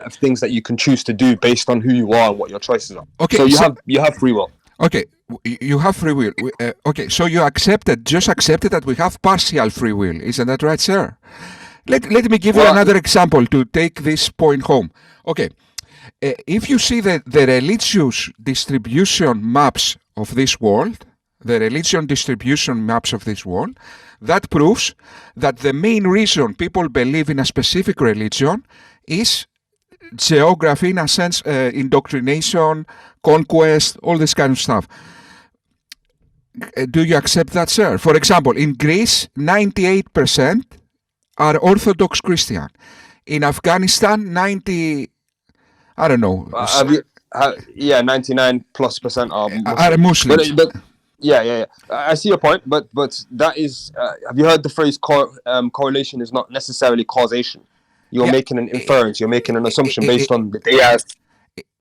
of things that you can choose to do based on who you are and what your choices are. Okay, so you have free will. Okay, you have free will. Okay, so you just accepted that we have partial free will. Isn't that right, sir? Let me give you another example to take this point home. Okay, if you see the religious distribution maps of this world, that proves that the main reason people believe in a specific religion is geography, in a sense, indoctrination, conquest, all this kind of stuff. Do you accept that, sir? For example, in Greece, 98% are Orthodox Christian. In Afghanistan, 99 plus percent are Muslims. But yeah. I see your point, but that is. Have you heard the phrase correlation is not necessarily causation? You're making an inference. You're making an assumption based on the data.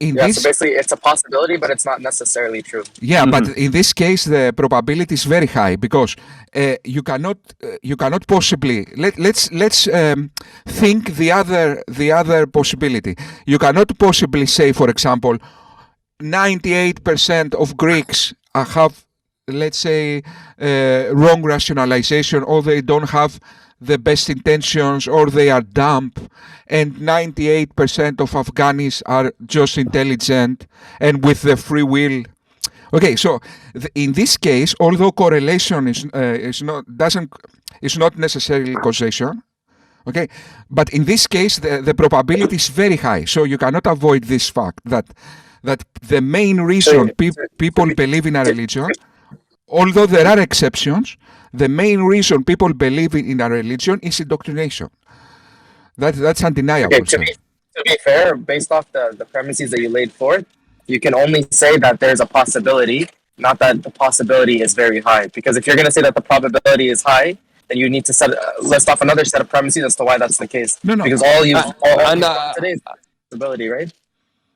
So basically, it's a possibility, but it's not necessarily true. Yeah, but in this case, the probability is very high because you cannot possibly let's think the other possibility. You cannot possibly say, for example, 98% of Greeks have, let's say, wrong rationalization, or they don't have the best intentions, or they are dumb, and 98% of Afghans are just intelligent and with the free will. Okay, so in this case, although correlation is not necessarily causation, okay, but in this case the probability is very high. So you cannot avoid this fact that the main reason people believe in a religion, although there are exceptions, the main reason people believe in a religion is indoctrination. That's undeniable. Okay, to be fair, based off the premises that you laid forth, you can only say that there's a possibility, not that the possibility is very high. Because if you're going to say that the probability is high, then you need to list off another set of premises as to why that's the case. No. Because today's possibility, right?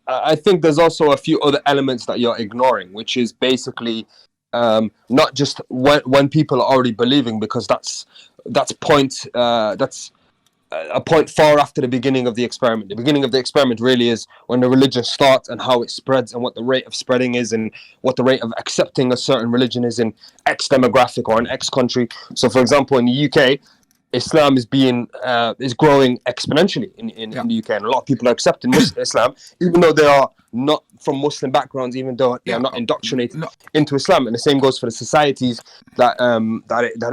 I think there's also a few other elements that you're ignoring, which is basically not just when people are already believing, because that's a point far after the beginning of the experiment. The beginning of the experiment really is when the religion starts and how it spreads and what the rate of spreading is and what the rate of accepting a certain religion is in X demographic or in X country. So, for example, in the UK, Islam is growing exponentially in the UK, and a lot of people are accepting Islam, even though they are not from Muslim backgrounds, even though they are not indoctrinated into Islam. And the same goes for the societies that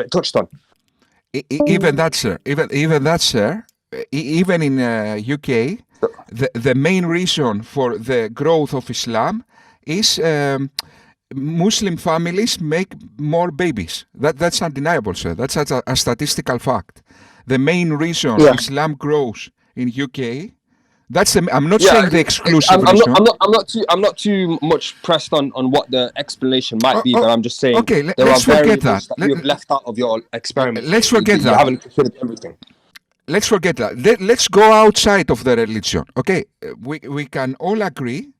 it touched on. Even that, sir. Even in UK, the main reason for the growth of Islam is Muslim families make more babies. That's undeniable, sir. That's a statistical fact. The main reason Islam grows in UK. I'm not saying the exclusive reason. I'm not too much pressed on what the explanation might be, but I'm just saying let's forget that. You've left out of your experiment. Let's forget that. You haven't considered everything. Let's forget that. Let's go outside of the religion. Okay, we can all agree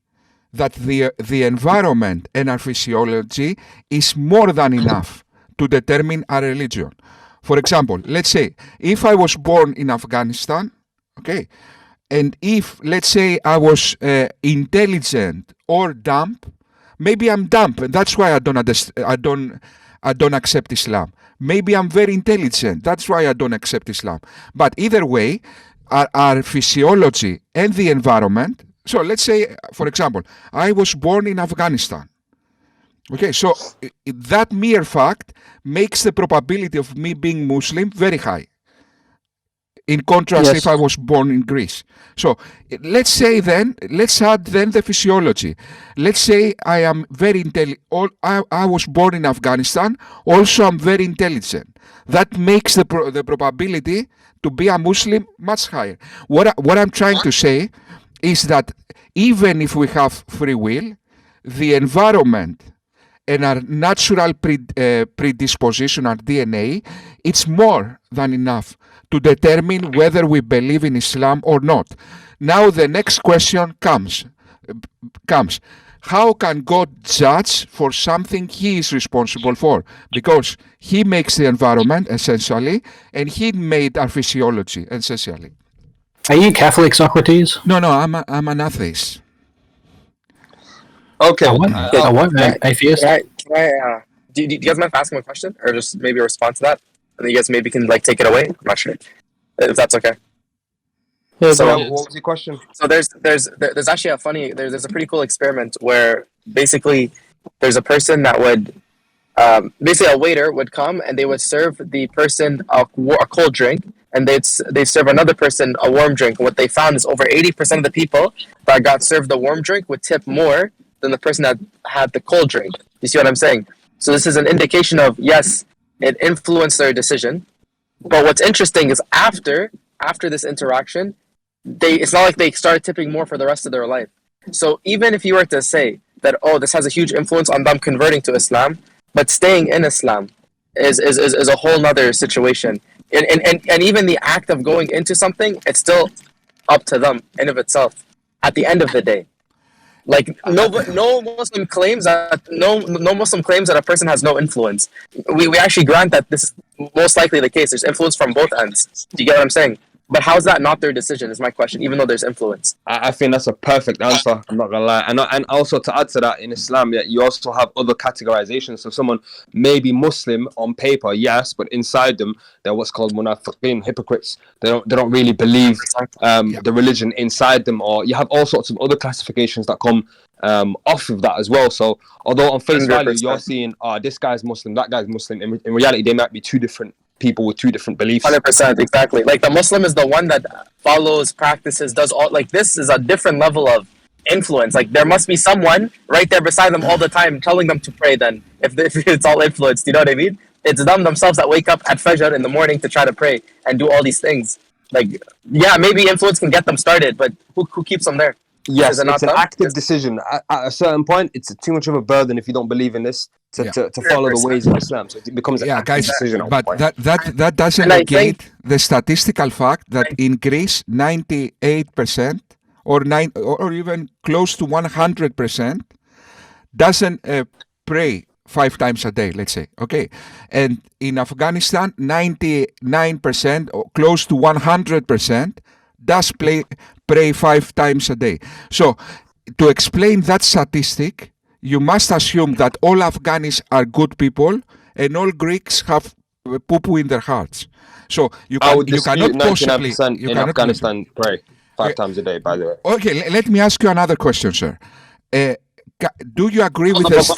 that the environment and our physiology is more than enough to determine our religion. For example, let's say if I was born in Afghanistan, okay, and if, let's say, I was intelligent or dumb, maybe I'm dumb, and that's why I don't accept Islam. Maybe I'm very intelligent, that's why I don't accept Islam. But either way, our physiology and the environment. So let's say, for example, I was born in Afghanistan. Okay, so that mere fact makes the probability of me being Muslim very high. In contrast, if I was born in Greece. So let's add the physiology. Let's say I am very intelligent. I was born in Afghanistan. Also, I'm very intelligent. That makes the probability to be a Muslim much higher. What I'm trying to say is that even if we have free will, the environment and our natural predisposition, our DNA, it's more than enough to determine whether we believe in Islam or not. Now the next question comes. How can God judge for something he is responsible for? Because he makes the environment, essentially, and he made our physiology, essentially. Are you Catholic, Socrates? No, I'm an atheist. Okay. Atheist? Do you guys mind asking a question, or just maybe respond to that, and you guys maybe can like take it away? I'm not sure if that's okay. Yeah, So, Yeah, what was your question? So there's actually a funny there's a pretty cool experiment where basically there's a person that would basically a waiter would come and they would serve the person a cold drink, and they'd serve another person a warm drink. And what they found is over 80% of the people that got served the warm drink would tip more than the person that had the cold drink. You see what I'm saying? So this is an indication of, yes, it influenced their decision. But what's interesting is after this interaction, it's not like they started tipping more for the rest of their life. So even if you were to say that, oh, this has a huge influence on them converting to Islam, but staying in Islam is a whole nother situation. And even the act of going into something, it's still up to them in of itself at the end of the day. Like no Muslim claims that a person has no influence. We actually grant that this is most likely the case. There's influence from both ends. Do you get what I'm saying? But how is that not their decision is my question, even though there's influence. I think that's a perfect answer. I'm not gonna lie, and also to add to that, in Islam, yeah, you also have other categorizations. So someone may be Muslim on paper, yes, but inside them, they're what's called munafiqeen, hypocrites. They don't really believe the religion inside them, or you have all sorts of other classifications that come off of that as well. So although on face 100%. Value you're seeing, this guy's Muslim, that guy's Muslim, in reality they might be two different people with two different beliefs. 100%, exactly. Like the Muslim is the one that follows, practices, does all. Like this is a different level of influence. Like there must be someone right there beside them all the time telling them to pray. Then if it's all influenced, you know what I mean? It's them themselves that wake up at Fajr in the morning to try to pray and do all these things. Like yeah, maybe influence can get them started, but who keeps them there? Yes, it's an active decision. At a certain point, it's too much of a burden if you don't believe in this to follow the ways of Islam. So it becomes an active decision. But that doesn't negate the statistical fact that in Greece, 98% or even close to 100% doesn't pray 5 times a day, let's say. Okay, and in Afghanistan, 99% or close to 100% does pray 5 times a day. So, to explain that statistic, you must assume that all Afghans are good people and all Greeks have poo-poo in their hearts. So, you cannot possibly... in Afghanistan pray 5 times a day, by the way. Okay, let me ask you another question, sir. Do you agree with this?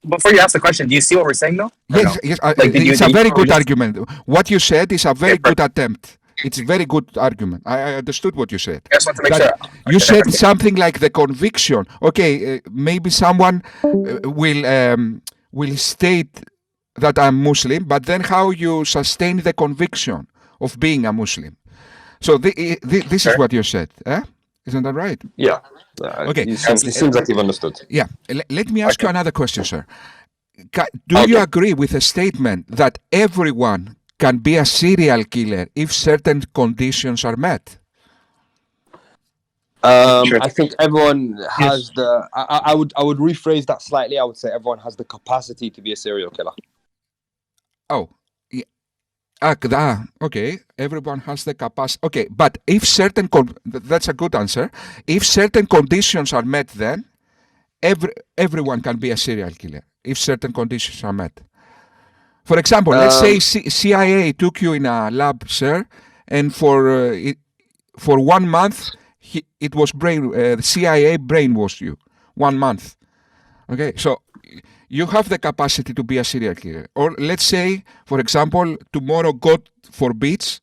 Before you ask the question, do you see what we're saying, though? Yes, it's a very good argument. What you said is a very good attempt. It's a very good argument. I understood what you said. I just want to make sure. You said something like the conviction. Okay, maybe someone will state that I'm Muslim, but then how you sustain the conviction of being a Muslim. So this is what you said. Isn't that right? Yeah. Okay. It seems like you've understood. Yeah. Let me ask you another question, sir. Do you agree with the statement that everyone can be a serial killer if certain conditions are met? I think everyone has the. I would rephrase that slightly. I would say everyone has the capacity to be a serial killer. Oh, yeah. Okay. Everyone has the capacity. Okay, but if certain that's a good answer. If certain conditions are met, then everyone can be a serial killer if certain conditions are met. For example, let's say CIA took you in a lab, sir, and for 1 month, the CIA brainwashed you. 1 month. Okay, so you have the capacity to be a serial killer. Or let's say, for example, tomorrow, God forbids,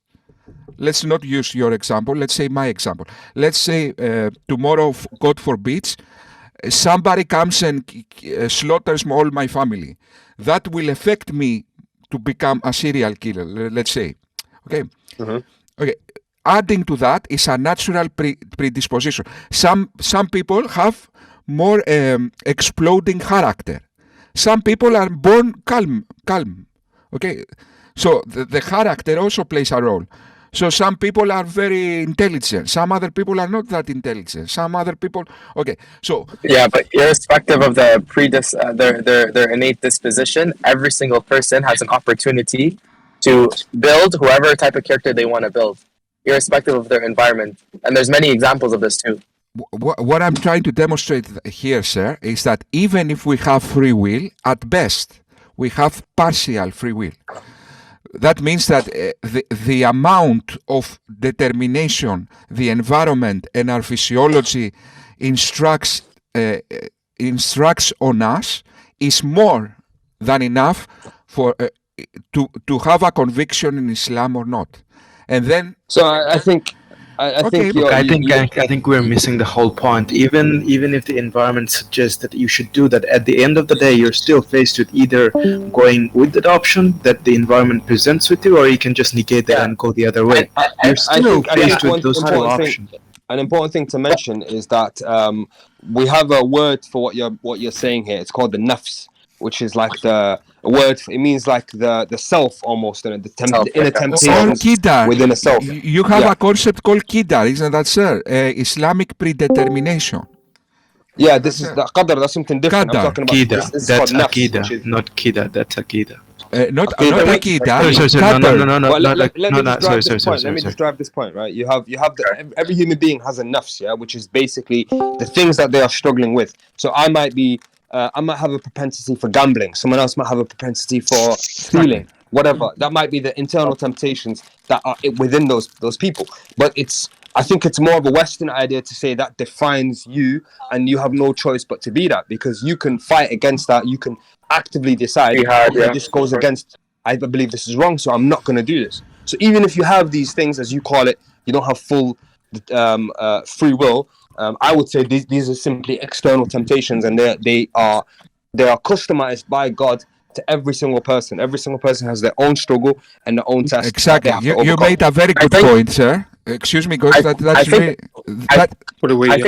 let's not use your example, let's say my example. Let's say tomorrow, God forbids, somebody comes and slaughters all my family. That will affect me to become a serial killer, let's say. Okay. Mm-hmm. Okay. Adding to that is a natural predisposition. Some people have more exploding character. Some people are born calm. Okay. So the character also plays a role. So some people are very intelligent. Some other people are not that intelligent. Some other people, okay. So yeah, but irrespective of the their innate disposition, every single person has an opportunity to build whoever type of character they want to build. irrespective of their environment. And there's many examples of this too. What I'm trying to demonstrate here, sir, is that even if we have free will, at best, we have partial free will. That means that the amount of determination the environment and our physiology instructs on us is more than enough for to have a conviction in Islam or not. And then, So I think Okay, I think we're missing the whole point. Even if the environment suggests that you should do that, at the end of the day, you're still faced with either going with that option that the environment presents with you, or you can just negate that and go the other way. You're still faced with those two options. An important thing to mention is that we have a word for what you're saying here. It's called the nafs, which is like the word. It means like the self almost, and the inner temptation within a self. You have a concept called qidar, isn't that, sir? Islamic predetermination. Yeah, this is the qadr. That's something different. Qadar. I'm talking about Akida. this is That's called nafs, akida, which is- not kida. That's akida. Not wait, akida. Sorry, no. Well, let me Sorry. just drive this point, right? You have every human being has a nafs, yeah, which is basically the things that they are struggling with. So I might have a propensity for gambling. Someone else might have a propensity for stealing. Whatever. That might be the internal temptations that are within those people. But I think it's more of a Western idea to say that defines you, and you have no choice but to be that, because you can fight against that. You can actively decide, this goes against, I believe this is wrong, so I'm not going to do this. So even if you have these things, as you call it, you don't have full free will. I would say these are simply external temptations, and they are customized by God to every single person. Every single person has their own struggle and their own test. Exactly. You made a very good point, sir. Excuse me, because I think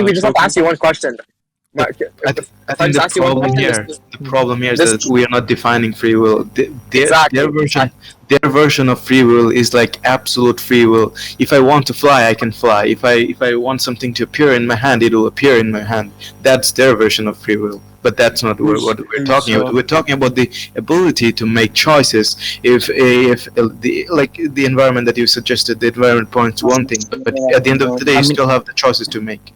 we just have to ask you one question. I think the problem here is that we are not defining free will. Their version of free will is like absolute free will. If I want to fly, I can fly. If I want something to appear in my hand, it will appear in my hand. That's their version of free will. But that's not what we're talking about. We're talking about the ability to make choices. If the environment that you suggested, the environment points one thing, but at the end of the day, you still have the choices to make.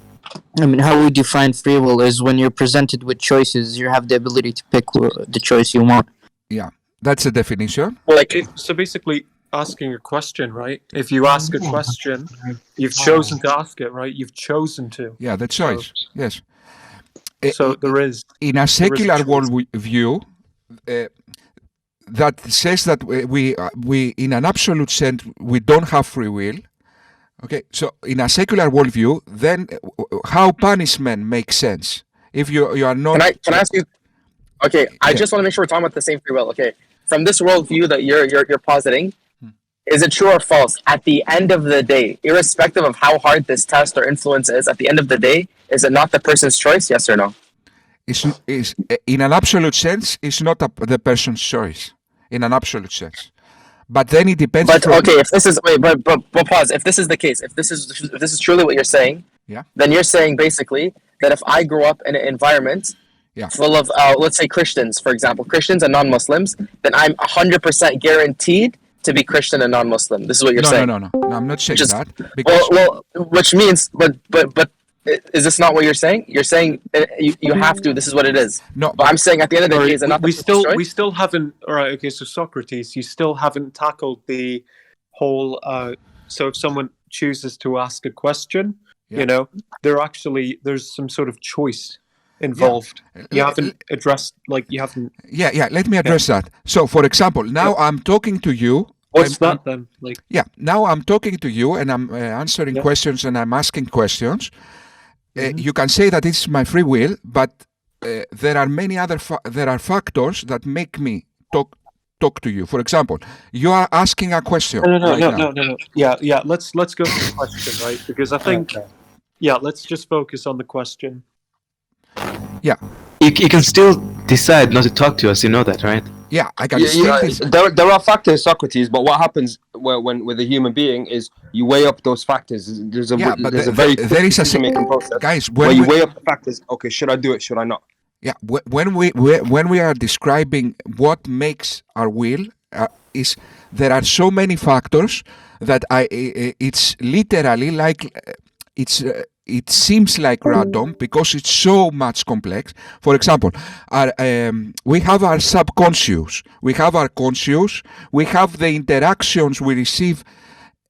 I mean, how we define free will is when you're presented with choices, you have the ability to pick the choice you want. Yeah, that's a definition. So basically, asking a question, right? If you ask a question, you've chosen to ask it, right? You've chosen to. Yeah, the choice. Yes. So there is. In a secular worldview, that says that we, in an absolute sense, we don't have free will. Okay, so in a secular worldview, then how punishment makes sense if you are not? Can I ask you? Okay, I just want to make sure we're talking about the same free will. Okay, from this worldview that you're positing, is it true or false? At the end of the day, irrespective of how hard this test or influence is, at the end of the day, is it not the person's choice? Yes or no? Is in an absolute sense, it's not the person's choice. In an absolute sense. But then it depends. But okay, if this is but pause. If this is the case, if this is truly what you're saying, then you're saying basically that if I grow up in an environment full of let's say Christians, for example, Christians and non-Muslims, then I'm 100% guaranteed to be Christian and non-Muslim. This is what you're saying. No, I'm not saying that. Because well, which means, but is this not what you're saying? You're saying you have to. This is what it is. No, but I'm saying at the end of the day, is it not we still haven't. All right, okay. So Socrates, you still haven't tackled the whole. So if someone chooses to ask a question, you know, there's some sort of choice involved. You haven't addressed, you haven't. Yeah. Let me address that. So, for example, now I'm talking to you. What's that then? Now I'm talking to you and I'm answering questions and I'm asking questions. You can say that it's my free will, but there are many other factors that make me talk to you. For example, you are asking a question. No. Yeah. Let's go to the question, right? Because I think, let's just focus on the question. Yeah. You can still decide not to talk to us. You know that, right? Yeah, I can still. There are factors, Socrates, but what happens when with a human being is you weigh up those factors. There's a very decision-making process, guys, where you weigh up the factors. Okay, should I do it? Should I not? Yeah, when we are describing what makes our will, is there are so many factors that it's literally like it seems like random because it's so much complex. For example, we have our subconscious, we have our conscious, we have the interactions we receive.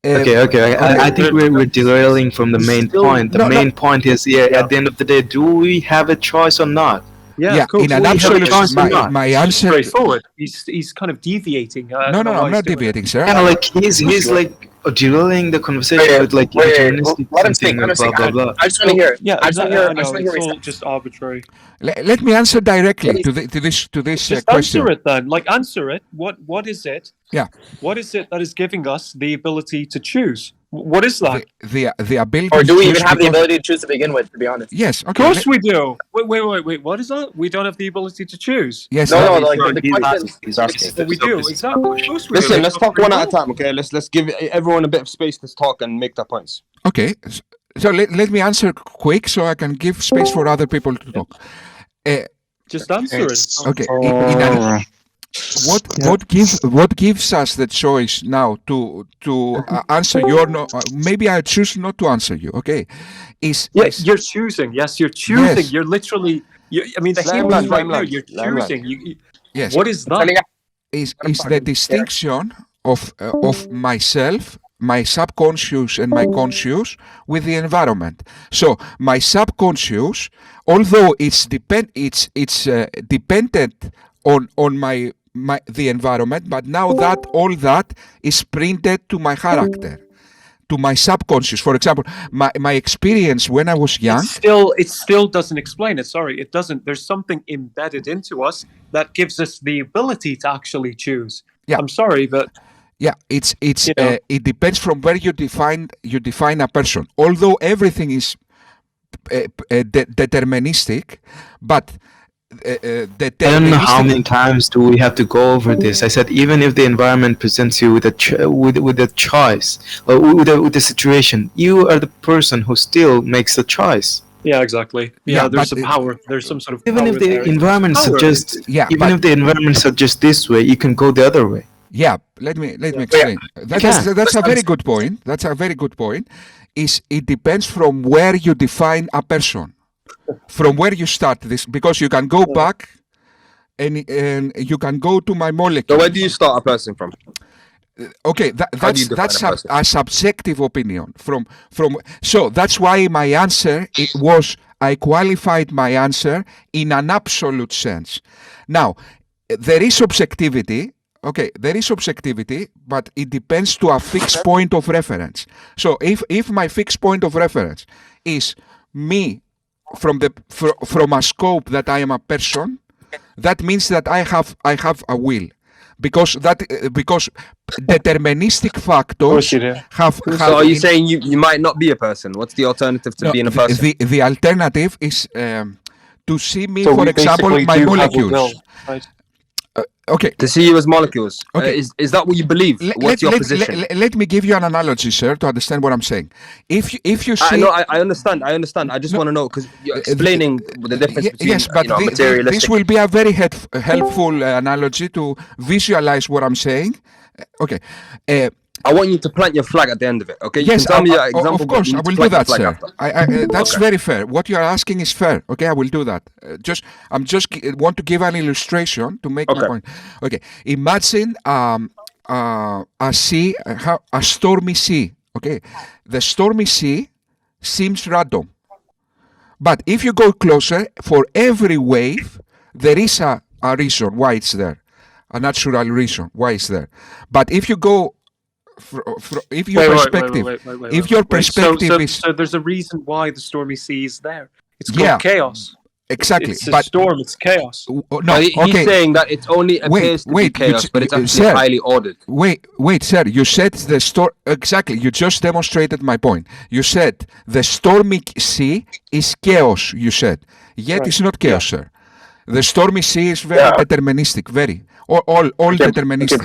Okay. I think we're derailing from the main point. The main point is, at the end of the day, do we have a choice or not? Yeah, cool. in an absolute, my answer. Straightforward. He's kind of deviating. No, I'm not deviating, sir. Yeah, like he's like derailing the conversation with like deterministic let him speak. thinking and blah blah blah. I just want to hear. Yeah, I just want to hear. I know, just want to hear. it's what all he's just arbitrary. Let me answer directly to this Just question. answer it then. Like, answer it. What is it? Yeah. What is it that is giving us the ability to choose? What is that? The ability. Or do to we choose even have the because- ability to choose to begin with? To be honest. Yes. Of Okay. course we do. Wait. What is that? We don't have the ability to choose. Yes. No, like the He's question. He's asking. But we do. Exactly. Of course we Listen, do. let's talk one at a time, okay? Let's give everyone a bit of space to talk and make their points. Okay. So let me answer quick so I can give space for other people to talk. Just answer it. Okay. What gives us the choice now to answer your no? Maybe I choose not to answer you. Okay, Yes, you're choosing. Yes, you're choosing. Yes. You're literally. I mean, the Lamb Hebrews land, right lamb now. land, You're lamb land. choosing. yes. What is that? is the distinction of myself, my subconscious and my conscious with the environment. So my subconscious, although it's dependent on the environment, but now that all that is printed to my character, to my subconscious. For example, my experience when I was young. It still doesn't explain it. Sorry, it doesn't. There's something embedded into us that gives us the ability to actually choose. Yeah. I'm sorry, but Yeah, it depends from where you define a person. Although everything is deterministic, but I don't know how many times do we have to go over this. I said even if the environment presents you with a choice or with a situation, you are the person who still makes the choice. yeah, exactly. Yeah, Yeah, there's but a power. There's some sort of Even power if the there. environment Power. suggests, Yeah, even but- if the environment suggests this way, you can go the other way. Yeah, let me explain. That's a very good point. That's a very good point. It depends from where you define a person, from where you start this, because you can go back and you can go to my So molecule. where do you start a person from? Okay, How do you define that's a person? a subjective opinion. So that's why my answer I qualified my answer in an absolute sense. Now there is objectivity. Okay, there is objectivity, but it depends to a fixed point of reference. So if my fixed point of reference is me from a scope that I am a person, that means that I have a will, because deterministic factors you do. have. So are you saying you might not be a person? What's the alternative to being a person? The alternative is to see me, So for we example, basically my do have a molecules. will, right? Okay. To see you as molecules. Okay. Is that what you believe? What's your position? Let me give you an analogy, sir, to understand what I'm saying. If you see, I understand. I just want to know because you're explaining the difference between yes, but this materialistic. will be a very helpful analogy to visualize what I'm saying. Okay. I want you to plant your flag at the end of it. Okay. You Yes, can tell me your example. of course, but you I need will to do plant that, your sir. flag after. That's Okay. very fair. What you are asking is fair. Okay, I will do that. Want to give an illustration to make my Okay. point. Okay, imagine a stormy sea. Okay, the stormy sea seems random, but if you go closer, for every wave there is a reason why it's there, a natural reason why it's there. But if you go if your perspective, if your perspective is so there's a reason why the stormy sea is there. It's called Yeah. chaos. exactly, It's a but storm. It's chaos. no, But he's okay. saying that it only appears to be wait, chaos, but it's actually sir. highly ordered. Wait, sir. You said the exactly. You just demonstrated my point. You said the stormy sea is chaos. You said, yet Right. it's not chaos, sir. The stormy sea is very deterministic. Very all deterministic.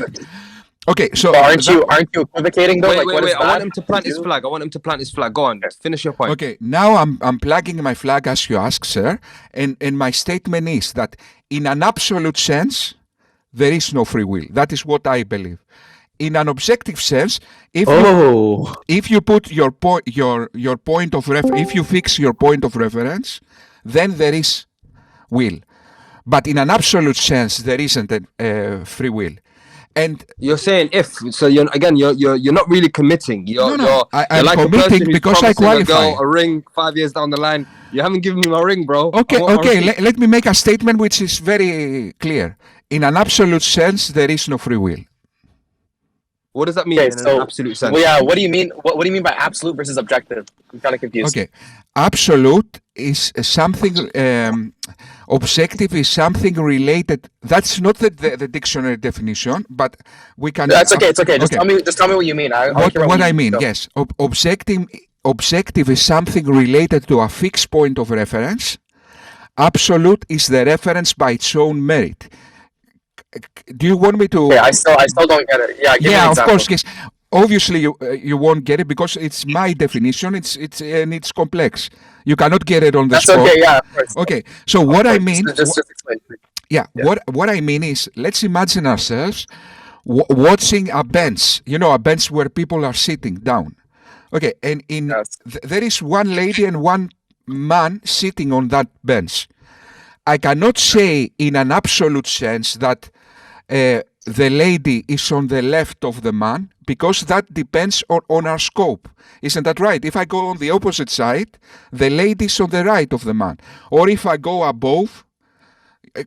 Okay, so Aren't you equivocating though? Wait, like, what wait. is I want that? him to plant his flag. I want him to plant his flag. Go on. Finish your point. Okay, now I'm plugging my flag as you ask, sir, and my statement is that in an absolute sense, there is no free will. That is what I believe. in an objective sense, if you put your point of if you fix your point of reference, then there is will. But in an absolute sense, there isn't a free will. And you're saying if, so you're not really committing. You're I'm like committing because I qualify. A ring 5 years down the line. You haven't given me my ring, bro. Okay. Let me make a statement which is very clear. In an absolute sense, there is no free will. What does that mean in an absolute sense? Well, yeah. What do you mean? What do you mean by absolute versus objective? I'm kind of confused. Okay, absolute is something. Objective is something related. That's not the dictionary definition, but we can. That's okay. It's okay. Just tell me what you mean. What I mean, yes. Objective is something related to a fixed point of reference. Absolute is the reference by its own merit. Do you want me to? Yeah, I still don't get it. Yeah, give me an of example. course. Yes. Obviously, you won't get it because it's my definition. It's complex. You cannot get it on the spot. That's okay. Yeah, of course. Okay. So what I mean? Just explain. Yeah. What I mean is, let's imagine ourselves watching a bench. You know, a bench where people are sitting down. Okay, and there is one lady and one man sitting on that bench. I cannot say in an absolute sense that the lady is on the left of the man, because that depends on our scope. Isn't that right? If I go on the opposite side, the lady is on the right of the man. Or if I go above,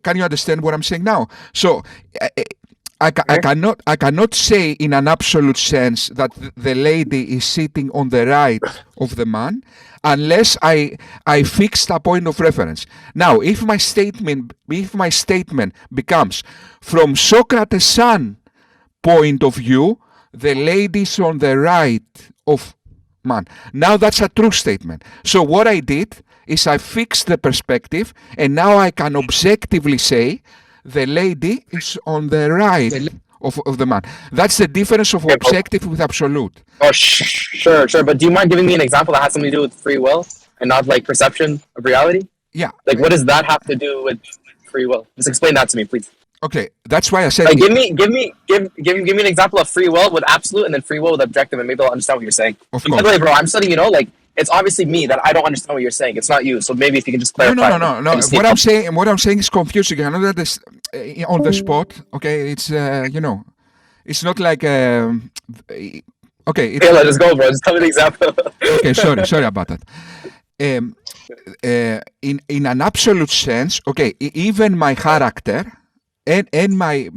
can you understand what I'm saying now? So I cannot say in an absolute sense that the lady is sitting on the right of the man unless I fixed a point of reference. Now, if my statement becomes from Socrates' son point of view, the lady is on the right of man. Now that's a true statement. So what I did is I fixed the perspective, and now I can objectively say the lady is on the right of the man. That's the difference of objective with absolute. Oh, sure. But do you mind giving me an example that has something to do with free will and not like perception of reality? Yeah. Like, what does that have to do with free will? Just explain that to me, please. Okay, that's why I said. Like, give me an example of free will with absolute, and then free will with objective, and maybe I'll understand what you're saying. Of course. By the way, bro, I'm just letting you know, like, it's obviously me that I don't understand what you're saying. It's not you. So maybe if you can just clarify. No. What I'm saying is confusing. I know that this on the spot. Okay, it's it's not like okay. Okay, let us go, bro. Just tell me the example. Okay, sorry about that. In an absolute sense, okay, even my character and my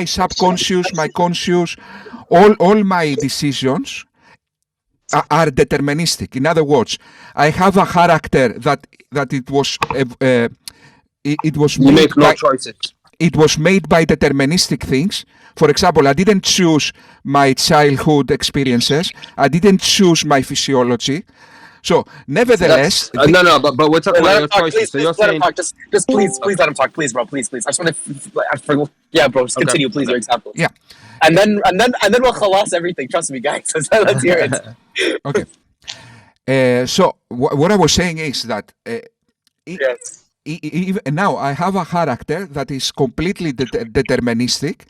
subconscious, my conscious, all my decisions are deterministic. In other words, I have a character that it was you make no choices. It was made by deterministic things. For example, I didn't choose my childhood experiences. I didn't choose my physiology. So, nevertheless, but we're talking about your choices. So you're saying, just please let him talk, please, bro, please. I just want to, yeah, bro, just continue, please, your example. Yeah, and then we'll khalas everything. Trust me, guys. Let's hear it. Okay. So what I was saying is that yes. Now I have a character that is completely deterministic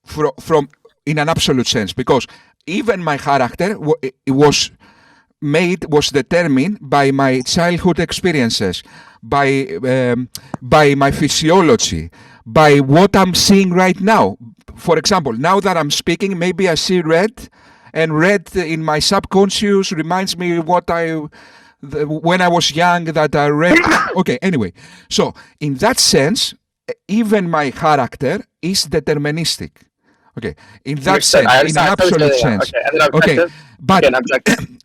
from in an absolute sense, because even my character was determined by my childhood experiences, by my physiology, by what I'm seeing right now. For example, now that I'm speaking, maybe I see red, and red in my subconscious reminds me when I was young that I read. Okay, anyway, so in that sense, even my character is deterministic. Okay, in that sense, in an absolute sense. Okay, but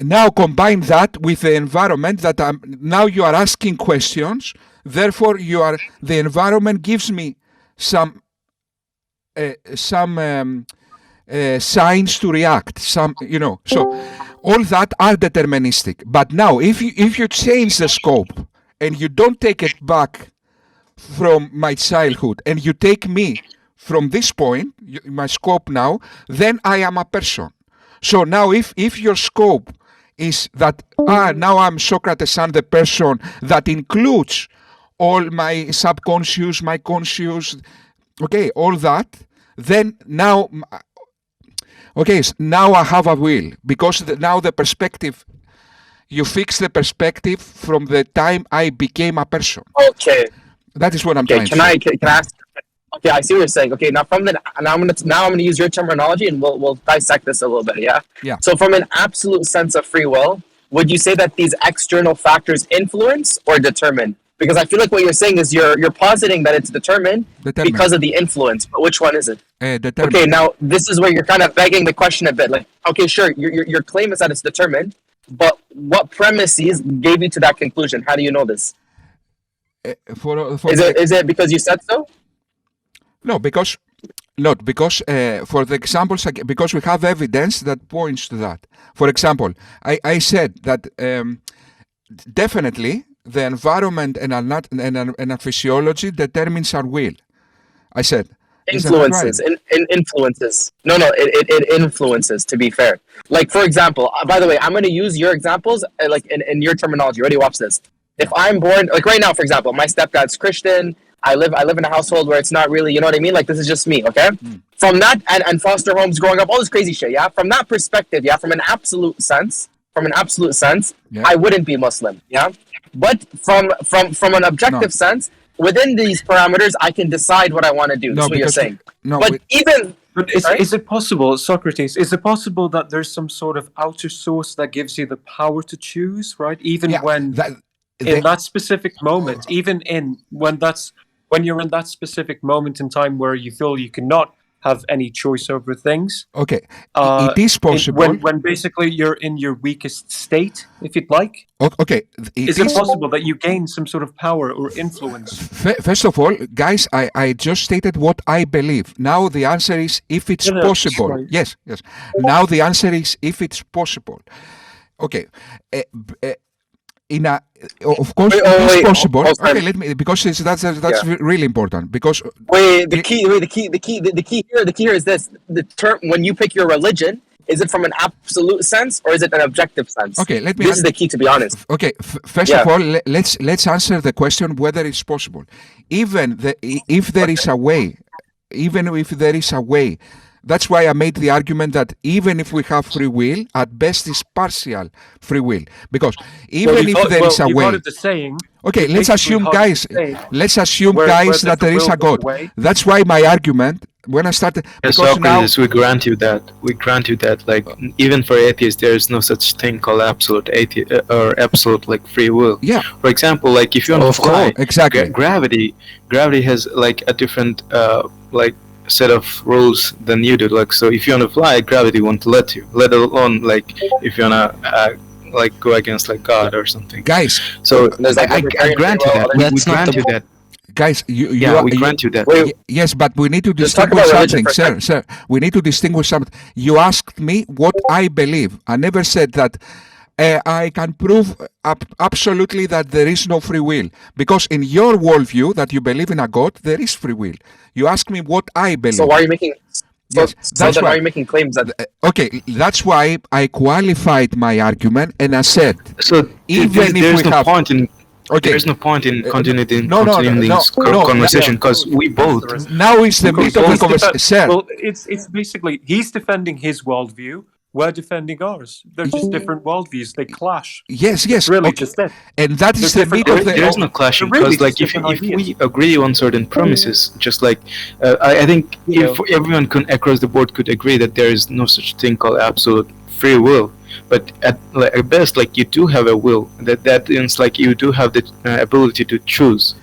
now combine that with the environment that now you are asking questions. Therefore, the environment gives me some signs to react. So all that are deterministic. But now, if you change the scope and you don't take it back from my childhood and you take me from this point, my scope now, then I am a person. So now if your scope is that, now I'm Socrates, son, the person that includes all my subconscious, my conscious, okay, all that, then now, okay, now I have a will, because now the perspective, you fix the perspective from the time I became a person. Okay. That is what I'm Okay. trying Can to I say. can I ask? Okay, I see what you're saying. Okay, now I'm gonna use your terminology and we'll dissect this a little bit. Yeah. Yeah. So from an absolute sense of free will, would you say that these external factors influence or determine? Because I feel like what you're saying is you're positing that it's determined because of the influence. But which one is it? Determined. Okay, now this is where you're kind of begging the question a bit. Like, okay, sure, your claim is that it's determined, but what premises gave you to that conclusion? How do you know this? Is it because you said so? No, because for the examples, because we have evidence that points to that. For example, I said that definitely the environment and our physiology determines our will. I said. Influences, influences. No, it influences, to be fair. Like, for example, by the way, I'm going to use your examples, like, in your terminology. Ready? Watch this. If I'm born, like, right now, for example, my stepdad's Christian. I live in a household where it's not really, you know what I mean? Like, this is just me, okay? From that, and foster homes growing up, all this crazy shit, yeah? From that perspective, yeah, from an absolute sense, yeah. I wouldn't be Muslim, yeah? But from an objective sense, within these parameters, I can decide what I want to do. That's what you're saying. But is it possible, Socrates, is it possible that there's some sort of outer source that gives you the power to choose, right? Even when in that specific moment, when you're in that specific moment in time where you feel you cannot have any choice over things. Okay, it is possible. When basically you're in your weakest state, if you'd like. Okay. Is it possible that you gain some sort of power or influence? First of all, guys, I just stated what I believe. Now the answer is if it's possible. Right. Yes. Now the answer is if it's possible. Okay. Of course, it's possible. Okay, let me, because that's really important. Because the key here is this: the term when you pick your religion, is it from an absolute sense or is it an objective sense? Okay, This is the key, to be honest. Okay, first of all, let's answer the question whether it's possible. Even if there is a way, that's why I made the argument that even if we have free will, at best is partial free will. Because even if there is a way... Okay, let's assume, guys, that there is a God. That's why my argument, when I started... Yes, Socrates, we grant you that. Like, even for atheists, there is no such thing called absolute or absolute, like, free will. Yeah. For example, like, if you want to fly, exactly. Gravity has, like, a different, set of rules than you do. Like, so if you want to fly, gravity won't let you, let alone like if you want to like go against like God or something. Guys, so I grant you that. We grant you that. Guys, we grant you that. Yes, but we need to distinguish something, sir. We need to distinguish something. You asked me what I believe. I never said that I can prove absolutely that there is no free will. Because in your worldview, that you believe in a God, there is free will. You ask me what I believe. So why are you making... why are you making claims that... Okay, that's why I qualified my argument and I said... So even if we have... There's no point in continuing this conversation because we both... Now is the meat of the conversation, sir. Well, it's basically, he's defending his worldview. We're defending ours. They're just different worldviews. They clash. Yes. It's really just it. And that is the meat of the... There's no clashing because, like, if we agree on certain premises, just like I think if everyone across the board could agree that there is no such thing called absolute free will, but at best, like, you do have a will. That means like you do have the ability to choose.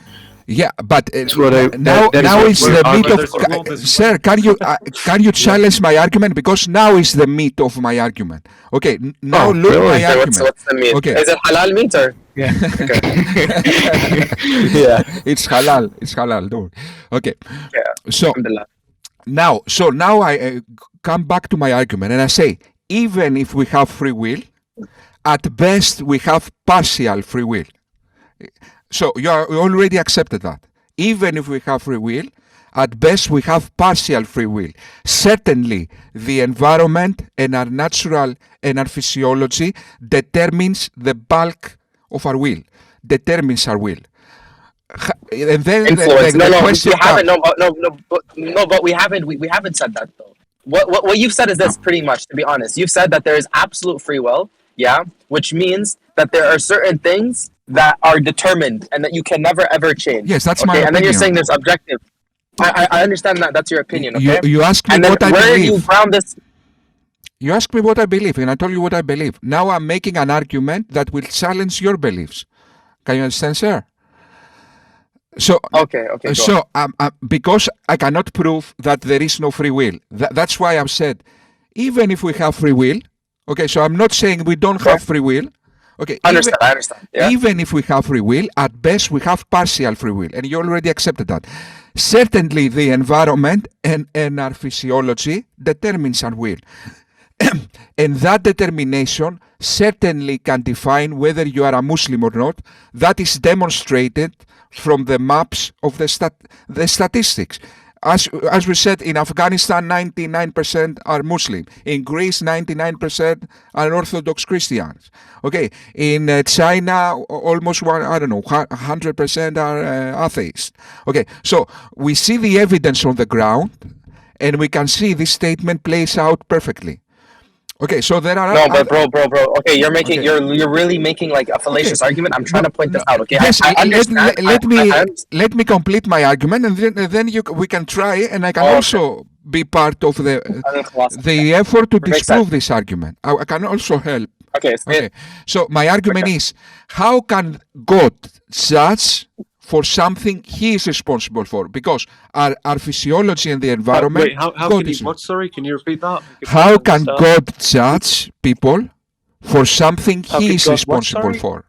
Yeah, but now is the meat of... Sir, can you challenge my argument? Because now is the meat of my argument. Okay, now look my argument. What's the meat? Okay. Is it halal meat or... Yeah. It's halal, don't. Okay. Yeah. Now I come back to my argument and I say, even if we have free will, at best we have partial free will. So you already accepted that. Even if we have free will, at best we have partial free will. Certainly, the environment and our natural and our physiology determines the bulk of our will, determines our will. And then Influence. the No, question we haven't. comes. But we haven't said that though. What you've said is this, pretty much. To be honest, you've said that there is absolute free will. Yeah, which means that there are certain things that are determined and that you can never ever change. Yes, that's my opinion. And then you're saying there's objective. I understand that. That's your opinion. Okay. You ask me and then what I where believe. you ground this? You ask me what I believe, and I told you what I believe. Now I'm making an argument that will challenge your beliefs. Can you understand, sir? So, Okay. so because I cannot prove that there is no free will, that's why I've said, even if we have free will, okay, so I'm not saying we don't have free will, okay. I understand. Yeah. Even if we have free will, at best we have partial free will, and you already accepted that. Certainly the environment and our physiology determines our will. And that determination certainly can define whether you are a Muslim or not. That is demonstrated from the maps of the statistics. As we said, in Afghanistan, 99% are Muslim. In Greece, 99% are Orthodox Christians. Okay, in China, almost 100% are atheists. Okay, so we see the evidence on the ground, and we can see this statement plays out perfectly. Okay, so there are no, but bro. Okay, you're really making like a fallacious argument. I'm trying to point this out. Okay, yes, I understand. Let me complete my argument, and then we can try, and I can also be part of the effort to disprove this argument. I can also help. Okay. So my argument is: how can God judge for something he is responsible for? Because our physiology and the environment. Wait, how can he? What? Sorry, can you repeat that? How can God judge people for something he is responsible for?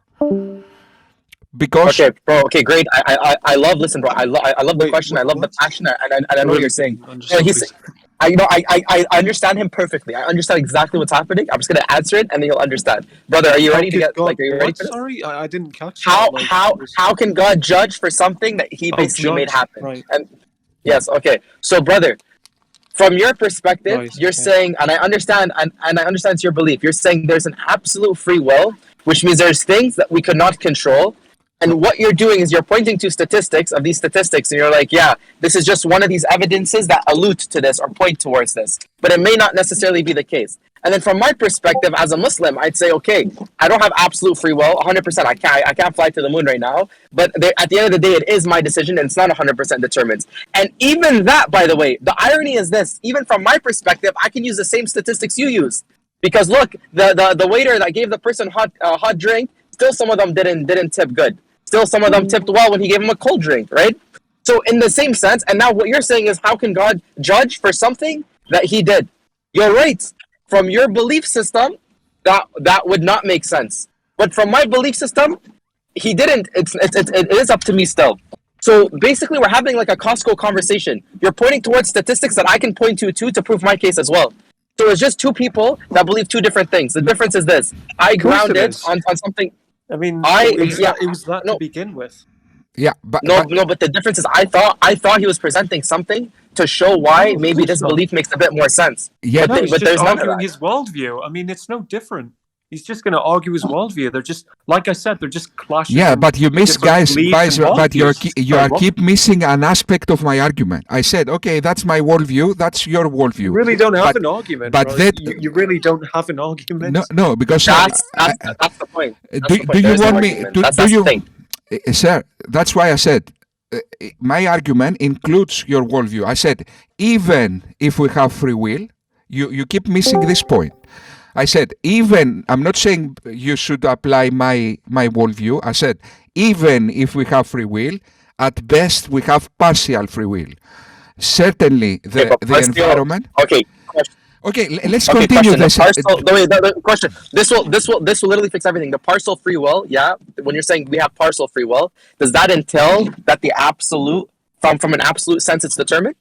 Because okay, bro. Okay, great. I love. Listen, bro. I love the question. I love the passion, and I know what you're saying. I understand him perfectly. I understand exactly what's happening. I'm just gonna answer it, and then you'll understand. Brother, are you ready to get? Like, are you ready for this? Sorry, I didn't catch. How can God judge for something that He basically made happen? Right. And yes, okay. So, brother, from your perspective, you're saying, and I understand, and I understand your belief. You're saying there's an absolute free will, which means there's things that we could not control. And what you're doing is you're pointing to statistics of these statistics, and you're like, yeah, this is just one of these evidences that allude to this or point towards this. But it may not necessarily be the case. And then from my perspective as a Muslim, I'd say, okay, I don't have absolute free will, 100%. I can't fly to the moon right now. But at the end of the day, it is my decision, and it's not 100% determined. And even that, by the way, the irony is this. Even from my perspective, I can use the same statistics you use. Because look, the waiter that gave the person hot drink, still some of them didn't tip good. Still, some of them tipped well when he gave him a cold drink, right? So in the same sense, and now what you're saying is, how can God judge for something that he did? You're right. From your belief system, that would not make sense. But from my belief system, he didn't. It is up to me still. So basically, we're having like a Costco conversation. You're pointing towards statistics that I can point to prove my case as well. So it's just two people that believe two different things. The difference is this. I grounded on something. I mean, it was that to begin with. Yeah, but but the difference is I thought he was presenting something to show why maybe this belief makes a bit more sense. Yeah, but there's just none of arguing that. his worldview. I mean, it's no different. He's just going to argue his worldview. They're just, like I said, they're just clashing. Yeah, but you miss, guys, but you worldviews. keep missing an aspect of my argument. I said, okay, that's my worldview, that's your worldview. You really don't have an argument. But right? you really don't have an argument. No, because that's the point. Do you want me? Do you, sir? That's why I said my argument includes your worldview. I said even if we have free will, you keep missing this point. I said, I'm not saying you should apply my worldview. I said, even if we have free will, at best we have partial free will. Certainly, the environment. Okay, let's continue this. The question. This will literally fix everything. The partial free will, yeah. When you're saying we have partial free will, does that entail that the absolute, from an absolute sense, it's determined?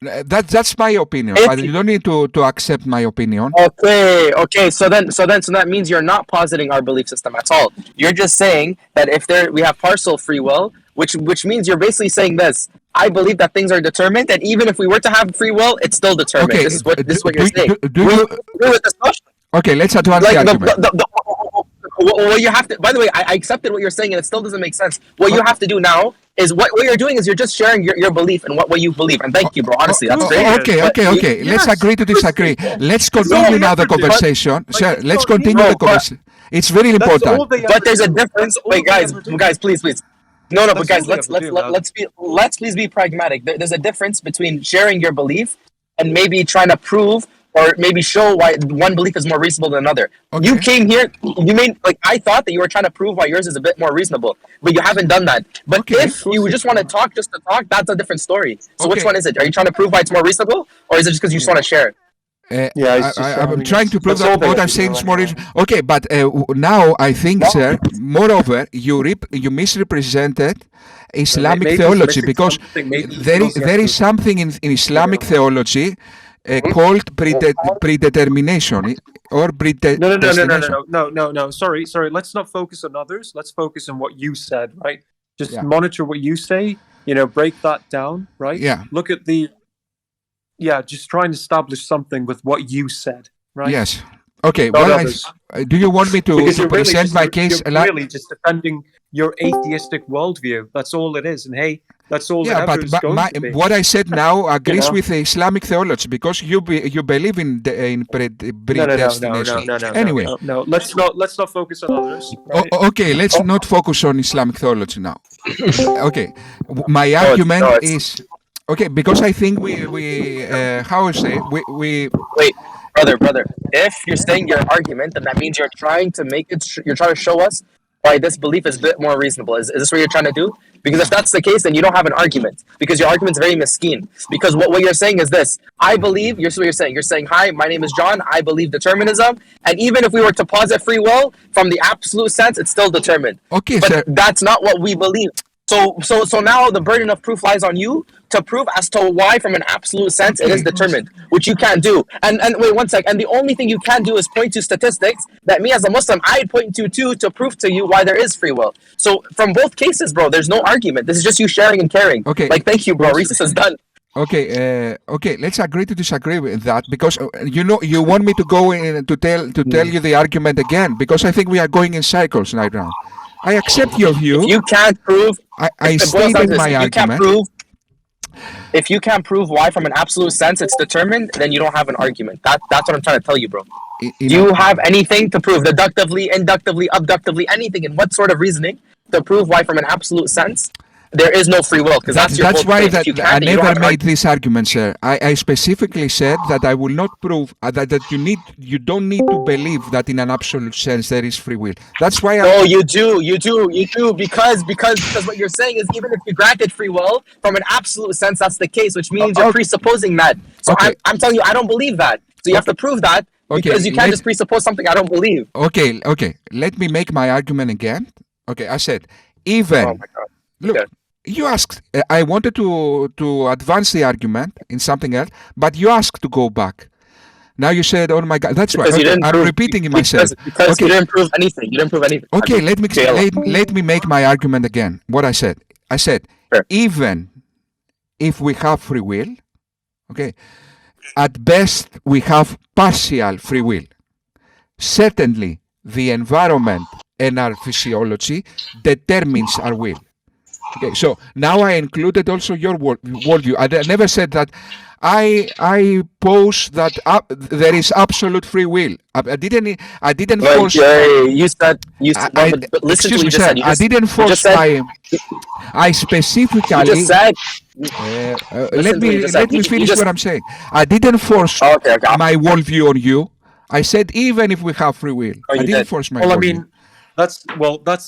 That's my opinion, but you don't need to accept my opinion. Okay. So that means you're not positing our belief system at all. You're just saying that if we have partial free will, which means you're basically saying this. I believe that things are determined, and even if we were to have free will, it's still determined. Okay, this is what you're saying. Okay, let's advance the argument. what you have to. By the way, I accepted what you're saying, and it still doesn't make sense. What you have to do now is what you're doing is you're just sharing your belief and what you believe. And thank you, bro. Honestly, that's great. Okay. Let's agree to disagree. Let's continue now the conversation. Sir, let's continue the conversation. It's very important. But there's a difference. Wait, guys, please. No, but guys, let's please be pragmatic. There's a difference between sharing your belief and maybe trying to prove or maybe show why one belief is more reasonable than another. Okay. You came here, I thought that you were trying to prove why yours is a bit more reasonable, but you haven't done that. But if you just want to talk just to talk, that's a different story. So which one is it? Are you trying to prove why it's more reasonable, or is it just because you just want to share? I'm trying to prove that what I'm saying is more reasonable. Okay, but now I think, sir, moreover, you misrepresented Islamic theology, because there is something in Islamic theology called predetermination or predestination. No. Sorry. Let's not focus on others. Let's focus on what you said, right? Just monitor what you say. Break that down, right? Yeah. Look at just try and establish something with what you said, right? Yes. Okay. Do you want me to present my case? You're really just defending your atheistic worldview. That's all it is. And hey, that's all. Yeah, but what I said now agrees with the Islamic theology, because you believe in predestination. Anyway, no. Let's not focus on others. Right? Okay, let's not focus on Islamic theology now. Okay, my argument is okay, because I think we wait, brother. If you're saying your argument, then that means you're trying to show us why this belief is a bit more reasonable. Is this what you're trying to do? Because if that's the case, then you don't have an argument, because your argument's very mesquine. Because what you're saying is this: I believe. Here's what you're saying. You're saying, "Hi, my name is John. I believe determinism, and even if we were to posit free will from the absolute sense, it's still determined." Okay, but sir. That's not what we believe. So now the burden of proof lies on you to prove as to why, from an absolute sense, it is determined, which you can't do. And wait one sec. And the only thing you can do is point to statistics that me as a Muslim I'd point to prove to you why there is free will. So from both cases, bro, there's no argument. This is just you sharing and caring. Okay. Thank you, bro. Recess is done. Okay. Let's agree to disagree with that, because you want me to go in to tell you the argument again, because I think we are going in cycles right now. I accept your view. If you can't prove, I stated my argument. If you can't prove why, from an absolute sense, it's determined, then you don't have an argument. That's what I'm trying to tell you, bro. Do you have anything to prove, deductively, inductively, abductively, anything, in what sort of reasoning to prove why, from an absolute sense, there is no free will? Because that's why I never made this argument, sir. I specifically said that I will not prove that you don't need to believe that in an absolute sense there is free will. That's why. No, you do, because what you're saying is, even if you granted free will from an absolute sense, that's the case, which means you're presupposing that. So I'm telling you, I don't believe that. So you have to prove that, because you can't just presuppose something I don't believe. Okay. Let me make my argument again. Okay, I said even. Oh my God. Look. Okay. You asked, I wanted to advance the argument in something else, but you asked to go back. Now you said, oh my God, that's right. Okay, I'm repeating myself. Because you didn't prove anything. Okay, let me make my argument again. What I said. I said, sure. Even if we have free will, okay, at best we have partial free will. Certainly, the environment and our physiology determines our will. Okay, so now I included also your worldview. I never said that. I pose that there is absolute free will. I didn't force. You said. Listen to what you just said. I didn't force my. I specifically. You just said. Let me finish what I'm saying. I didn't force my worldview on you. I said even if we have free will, I didn't force my worldview. That's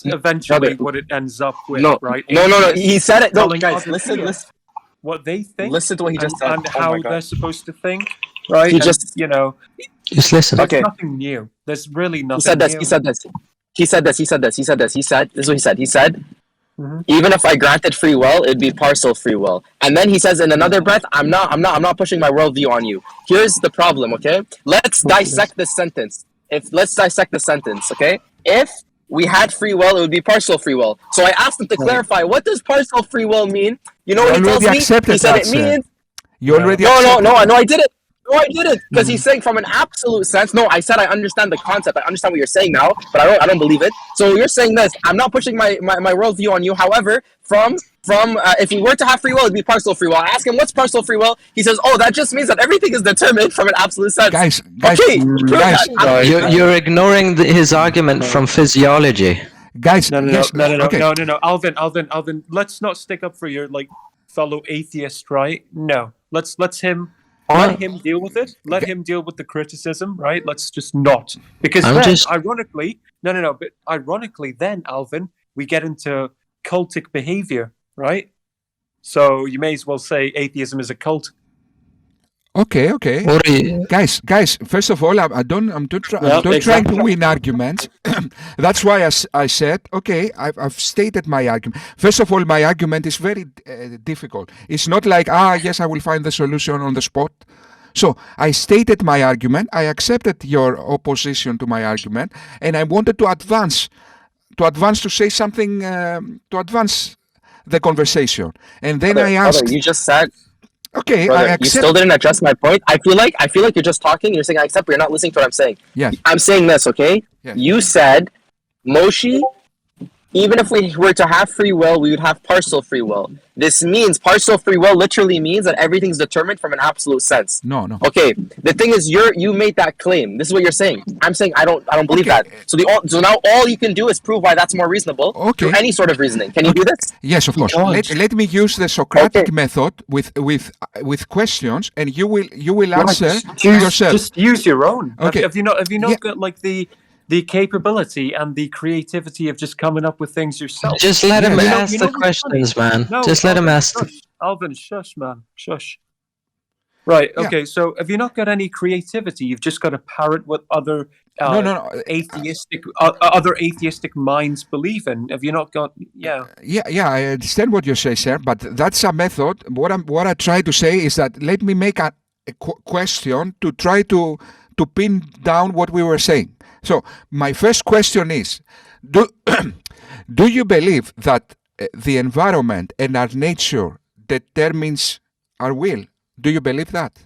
eventually what it ends up with, right? No. He said it. No, guys, listen. What they think. Listen to what he just said. And how they're supposed to think, right? Just listen. There's nothing new. There's really nothing. He said this. He said, this is what he said. He said, even if I granted free will, it'd be partial free will. And then he says in another breath, I'm not pushing my worldview on you. Here's the problem, okay? Let's dissect this sentence. Okay? If we had free will, it would be partial free will. So I asked him to clarify, what does partial free will mean? You know what he tells me? He said it means... You already No, I didn't. No, I didn't, because he's saying from an absolute sense. No, I said I understand the concept. I understand what you're saying now, but I don't believe it. So you're saying this. I'm not pushing my worldview on you. However, from if we were to have free will, it'd be partial free will. I ask him what's partial free will. He says, oh, that just means that everything is determined from an absolute sense. Guys, okay, guys, You're ignoring his argument from physiology. guys. No, Yes, okay. no. Alvin. Let's not stick up for your fellow atheist, right? No. Let him deal with it. Let him deal with the criticism, right? Let's just not. Because ironically, but ironically then, Alvin, we get into cultic behavior, right? So you may as well say atheism is a cult. Okay. Guys. First of all, I'm not trying to win arguments. That's why I said, okay, I've stated my argument. First of all, my argument is very difficult. It's not like, yes, I will find the solution on the spot. So I stated my argument. I accepted your opposition to my argument, and I wanted to advance to say something to advance the conversation. And then I asked. You just said. Okay, brother, I accept. You still didn't address my point. I feel like you're just talking. You're saying I accept, but you're not listening to what I'm saying. Yes. I'm saying this, okay? Yes. You said, Moshe, even if we were to have free will, we would have partial free will. This means partial free will literally means that everything's determined from an absolute sense. No. Okay. The thing is, you made that claim. This is what you're saying. I'm saying I don't believe that. So now all you can do is prove why that's more reasonable through any sort of reasoning. Can you do this? Yes, of course. Let me use the Socratic method with questions, and you will answer yourself. Just use your own. Okay. Have you not got the capability and the creativity of just coming up with things yourself? Just let him ask the questions, man. No, just let him ask. Alvin, shush, man, shush. Right. Okay. So, have you not got any creativity? You've just got to parrot what other atheistic minds believe in. Have you not got? Yeah. Yeah. I understand what you say, sir, but that's a method. What I try to say is that let me make a question to try to pin down what we were saying. So my first question is, do you believe that the environment and our nature determines our will? Do you believe that?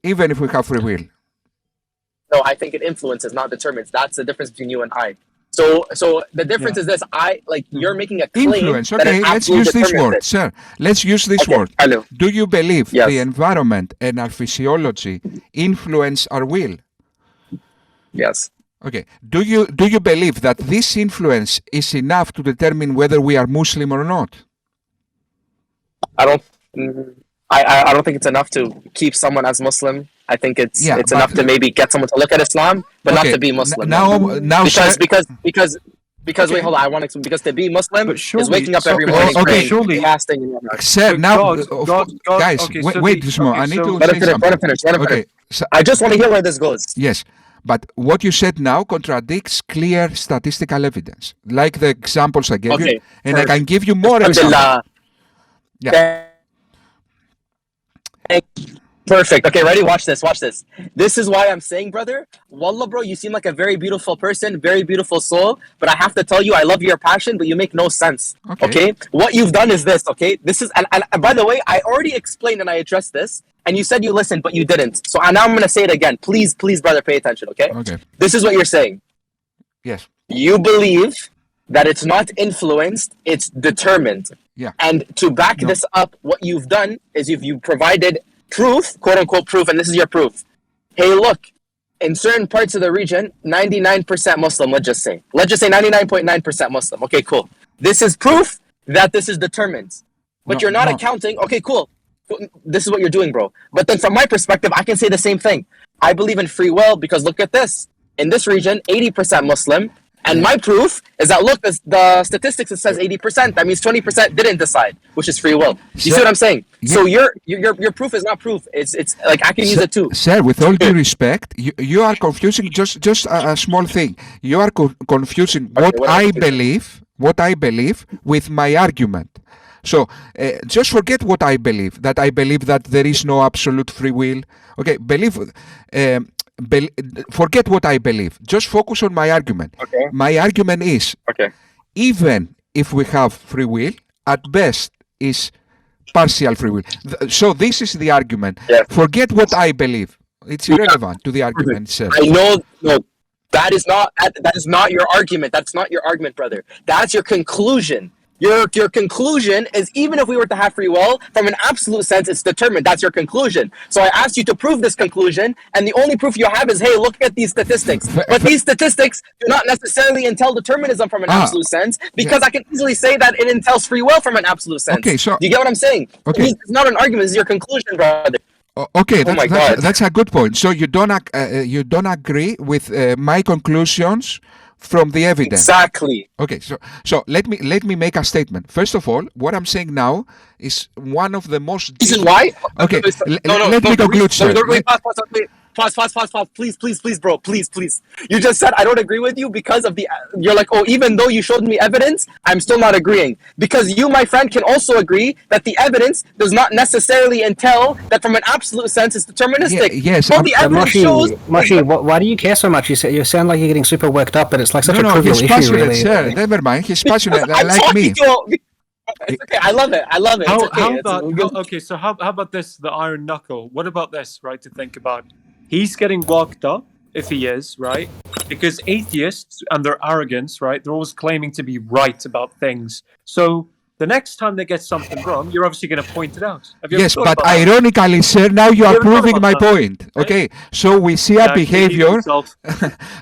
Even if we have free will? No, I think it influences, not determines. That's the difference between you and I. So the difference is this. You're making a claim. Influence. Okay, let's use this word, sir. Let's use this word. Hello. Do you believe the environment and our physiology influence our will? Yes. Okay. Do you believe that this influence is enough to determine whether we are Muslim or not? I don't think it's enough to keep someone as Muslim. I think it's enough to maybe get someone to look at Islam, but not to be Muslim. Because wait, hold on. I want to because to be Muslim is waking up every morning, praying, fasting, and whatnot. Sir, now, guys, wait just a moment. I need to say something. Let him finish. Okay. So, I just want to hear where this goes. Yes. But what you said now contradicts clear statistical evidence, like the examples I gave you, and I can give you more examples. Yeah. Perfect. Okay, ready? Watch this. This is why I'm saying, brother, wallah, bro, you seem like a very beautiful person, very beautiful soul, but I have to tell you, I love your passion, but you make no sense. Okay? What you've done is this, okay? This is, and by the way, I already explained and I addressed this, and you said you listened, but you didn't. So now I'm going to say it again. Please, brother, pay attention, okay? Okay. This is what you're saying. Yes. You believe that it's not influenced, it's determined. Yeah. And to back this up, what you've done is you've provided proof, quote unquote proof, and this is your proof. Hey, look, in certain parts of the region, 99% Muslim, let's just say 99.9% Muslim. Okay, cool. This is proof that this is determined. But you're not accounting. Okay, cool. This is what you're doing, bro. But then from my perspective, I can say the same thing. I believe in free will because look at this. In this region, 80% Muslim. And my proof is that, look, the statistics, it says 80%. That means 20% didn't decide, which is free will. You see what I'm saying? Yeah. So your proof is not proof. It's like I can use it too. Sir, with all due respect, you are confusing just a small thing. You are confusing what I believe with my argument. So just forget what I believe. That I believe that there is no absolute free will. Okay, forget what I believe. Just focus on my argument. Okay. My argument is, even if we have free will, at best is partial free will. So this is the argument. Yeah. Forget what I believe. It's irrelevant to the argument itself. I know, no, that is not your argument. That's not your argument, brother. That's your conclusion. Your conclusion is, even if we were to have free will, from an absolute sense, it's determined. That's your conclusion. So I asked you to prove this conclusion, and the only proof you have is, hey, look at these statistics. But these statistics do not necessarily entail determinism from an absolute sense, because I can easily say that it entails free will from an absolute sense. Okay, so do you get what I'm saying? Okay. It's not an argument. It's your conclusion, brother. Okay, Oh my God. that's a good point. So you don't agree with my conclusions from the evidence. Exactly. Okay, so let me make a statement. First of all, what I'm saying now is one of the most. Reason why? Okay, No, let me conclude, sir. Wait, pause, please, bro, please. You just said I don't agree with you because of the. You're like, oh, even though you showed me evidence, I'm still not agreeing, because you, my friend, can also agree that the evidence does not necessarily entail that from an absolute sense it's deterministic. Yes, All the evidence shows. Moshi, why do you care so much? You sound like you're getting super worked up, and it's like such a trivial he's issue, passionate, really. sir. Never mind, he's passionate I'm like me. It's okay. I love it. How It's about so how about this? The iron knuckle. What about this? Right, to think about. He's getting walked up, if he is, right? Because atheists and their arrogance, right? They're always claiming to be right about things. So the next time they get something wrong, you're obviously going to point it out. Yes, but ironically, sir, now you are proving my point. Okay, so we see a behavior.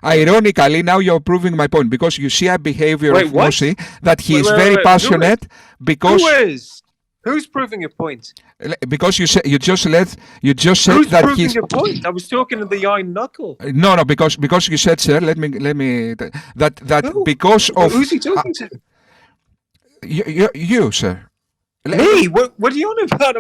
Ironically, now you're proving my point, because you see a behavior of Moshi that he is very passionate. Because who is? Who's proving a point? Because you said you just said Who's that proving he's. a point? I was talking to the iron knuckle. No, because you said, sir. Let me that Who? because of Who's he talking to? you, sir. Me? What are you on about?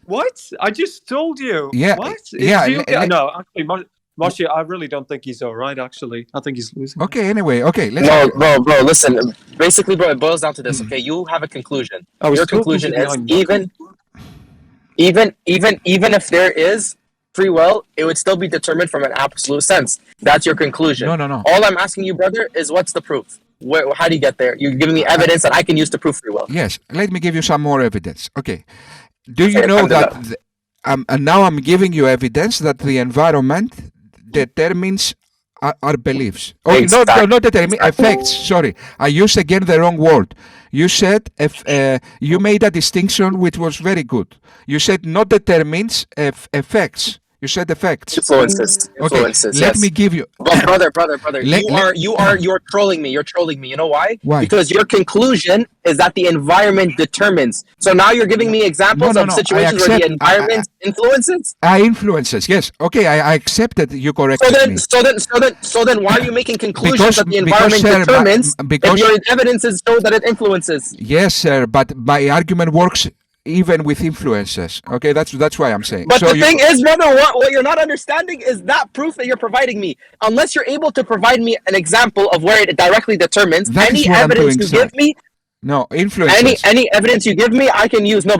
What? I just told you. Yeah. What? Yeah. No, actually, Moshi, I really don't think he's all right, actually. I think he's losing. Okay, anyway, okay. Let's No, bro, listen. Basically, bro, it boils down to this, okay? You have a conclusion. Your conclusion is even if there is free will, it would still be determined from an absolute sense. That's your conclusion. No. All I'm asking you, brother, is what's the proof? How do you get there? You're giving me evidence that I can use to prove free will. Yes, let me give you some more evidence. Okay. Do you Okay, know that and now I'm giving you evidence that the environment determines our beliefs. Oh, Exactly. not determine effects. Sorry, I used again the wrong word. You said you made a distinction which was very good. You said not determines effects. You said effects. Influences. Okay, Influences. let yes. me give you. But brother, you're trolling me. You're trolling me. You know why? Why? Because your conclusion is that the environment determines. So now you're giving me examples of situations where the environment influences. Influences. Yes. Okay, I accepted you corrected me. So then, why are you making conclusions that the environment determines if your evidences show that it influences? Yes, sir. But my argument works even with influences. Okay, that's why I'm saying. But so the thing is, brother, what you're not understanding is that proof that you're providing me. Unless you're able to provide me an example of where it directly determines, any evidence you give me. No, influences. Any evidence you give me, I can use. Bro,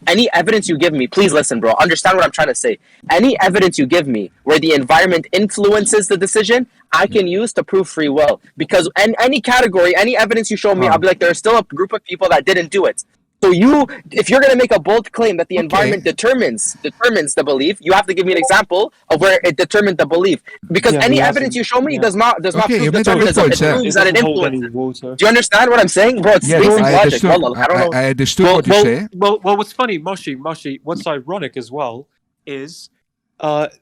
any evidence you give me, please listen, bro. Understand what I'm trying to say. Any evidence you give me where the environment influences the decision, I can use to prove free will. Because any category, any evidence you show me, I'll be like, there's still a group of people that didn't do it. So if you're going to make a bold claim that the environment determines the belief, you have to give me an example of where it determined the belief. Because any evidence you show me does not prove determinism. It proves that it influences. Do you understand what I'm saying, bro? It's basic logic. I don't know. I understood what you say. Well, what's funny, Moshi, what's ironic as well is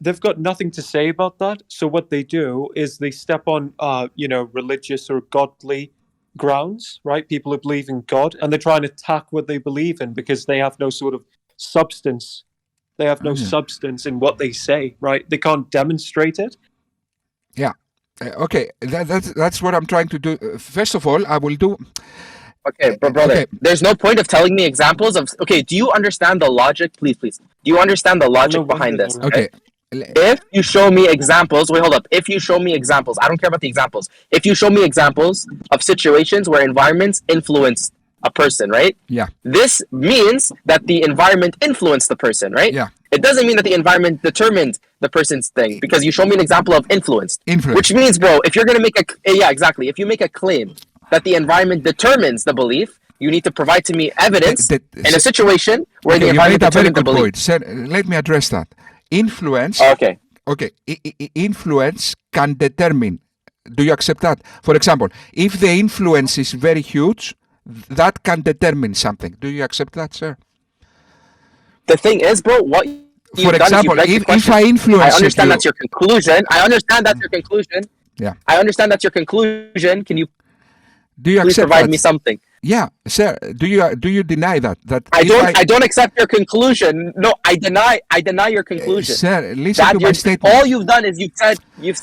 they've got nothing to say about that. So what they do is they step on, religious or godly grounds, right? People who believe in God, and they try and attack what they believe in because they have no sort of substance. They have no substance in what they say, right? They can't demonstrate it. Yeah. Okay. That's what I'm trying to do. First of all, I will do. Okay, brother. Okay. There's no point of telling me examples of. Okay, do you understand the logic? Please. Do you understand the logic behind this? Okay. If you show me examples, wait, hold up. If you show me examples, I don't care about the examples. If you show me examples of situations where environments influence a person, right? Yeah. This means that the environment influenced the person, right? Yeah. It doesn't mean that the environment determined the person's thing, because you show me an example of influence. Which means, bro, if you're going to make if you make a claim that the environment determines the belief, You need to provide to me evidence That- in a situation where the you environment made a very determines the good belief. point. Sir, let me address that. Influence. Okay. Okay, influence can determine. Do you accept that? For example, if the influence is very huge, that can determine something. Do you accept that, sir? The thing is, bro, what you've For done is example, you break the if question. I influence I understand you, that's your conclusion. I understand that's your conclusion. Yeah. I understand that's your conclusion. Can you do you please accept provide that? me something? Yeah, sir. Do you deny that? That I if don't accept your conclusion. No, I deny your conclusion. Sir, listen That to my you're- statement. all you've done is you've said you.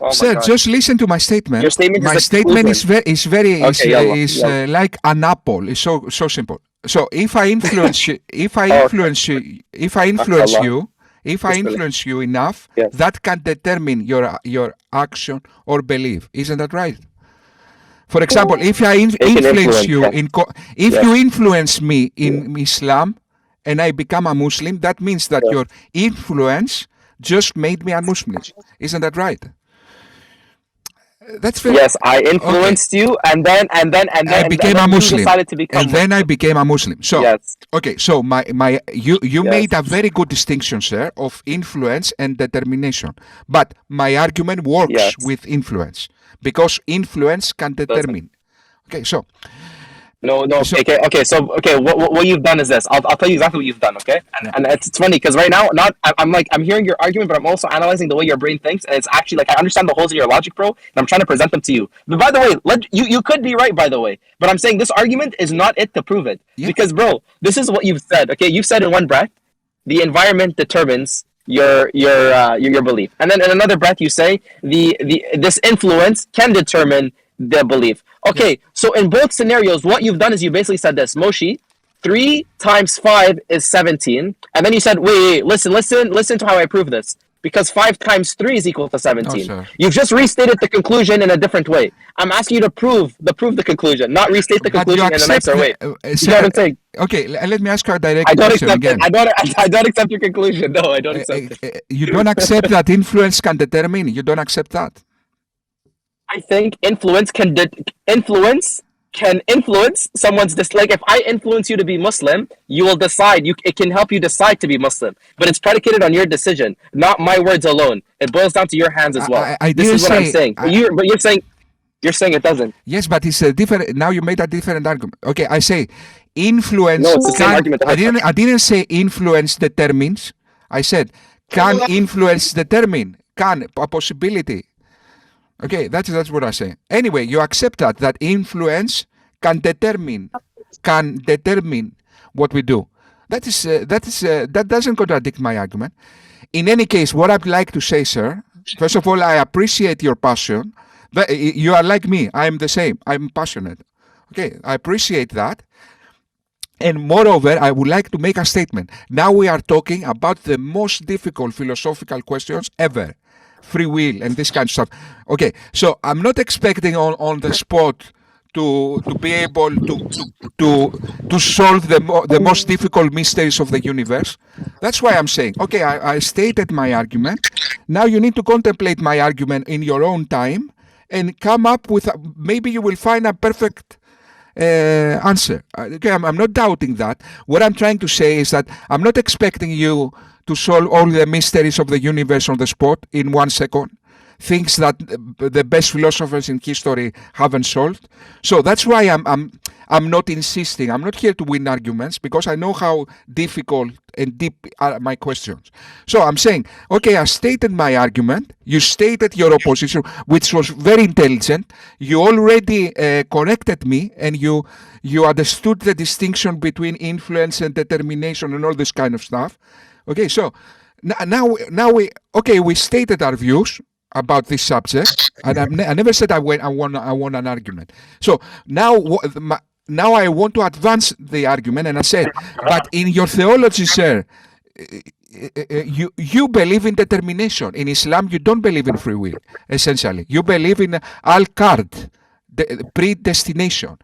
Oh my Sir, God. just listen to my statement. Your statement is My the statement is conclusion. very Okay, yalla. like an apple. It's so simple. So if I influence you, if I Okay. influence you, if I influence Allah. you, if I influence you enough, Yes. that can determine your action or belief. Isn't that right? For example, if I It can influence influence, you yes. if Yes. you influence me in Islam and I become a Muslim, that means that Yes. your influence just made me a Muslim. Isn't that right? That's very Yes, I influenced you, and then I became a you Muslim, decided to become and then I became a Muslim. So Yes. okay, so you Yes. made a very good distinction, sir, of influence and determination. But my argument works Yes. with influence because influence can determine. Okay, so No, So- okay. So, what you've done is this. I'll tell you exactly what you've done. Okay, and it's funny because right now, I'm hearing your argument, but I'm also analyzing the way your brain thinks, and it's actually like I understand the holes in your logic, bro, and I'm trying to present them to you. But by the way, you could be right, by the way, but I'm saying this argument is not it to prove it, Yeah. because, bro, this is what you've said. Okay, you've said in one breath, the environment determines your belief, and then in another breath you say this influence can determine the belief. Okay, so in both scenarios, what you've done is you basically said this, Moshi, 3 times 5 is 17, and then you said, wait, listen to how I prove this. Because 5 times 3 is equal to 17. sir. You've just restated the conclusion in a different way. I'm asking you to prove the conclusion, not restate the But you conclusion in a accept nicer way. the- You know what I'm saying? Okay, let me ask you a direct I don't question accept again. it. I don't accept your conclusion. No, I don't accept it. You don't accept that influence can determine. You don't accept that. I think influence can influence someone's like if I influence you to be Muslim, you will decide. It can help you decide to be Muslim, but it's predicated on your decision, not my words alone. It boils down to your hands as well. I This didn't is what I'm say- saying. But you're saying it doesn't. Yes, but it's a different. Now you made a different argument. Okay, I say influence. No, it's the same can, argument. I didn't say influence determines. I said can influence determine. Can a possibility. Okay, that's what I say. Anyway, you accept that influence can determine what we do. That doesn't contradict my argument. In any case, what I'd like to say, sir, first of all, I appreciate your passion. But you are like me. I'm the same. I'm passionate. Okay, I appreciate that. And moreover, I would like to make a statement. Now we are talking about the most difficult philosophical questions ever. Free will and this kind of stuff. Okay, so I'm not expecting on the spot to be able to solve the most difficult mysteries of the universe. That's why I'm saying, okay, I stated my argument. Now you need to contemplate my argument in your own time and come up with, maybe you will find a perfect answer. Okay, I'm not doubting that. What I'm trying to say is that I'm not expecting you to solve all the mysteries of the universe on the spot in 1 second. Things that the best philosophers in history haven't solved. So that's why I'm not insisting. I'm not here to win arguments because I know how difficult and deep are my questions. So I'm saying, okay, I stated my argument. You stated your opposition, which was very intelligent. You already corrected me, and you understood the distinction between influence and determination and all this kind of stuff. Okay, so now we stated our views about this subject, and I never said I want an argument. So now I want to advance the argument, and I said, but in your theology, sir, you believe in determination. In Islam, you don't believe in free will. Essentially, you believe in al-qard, the predestination.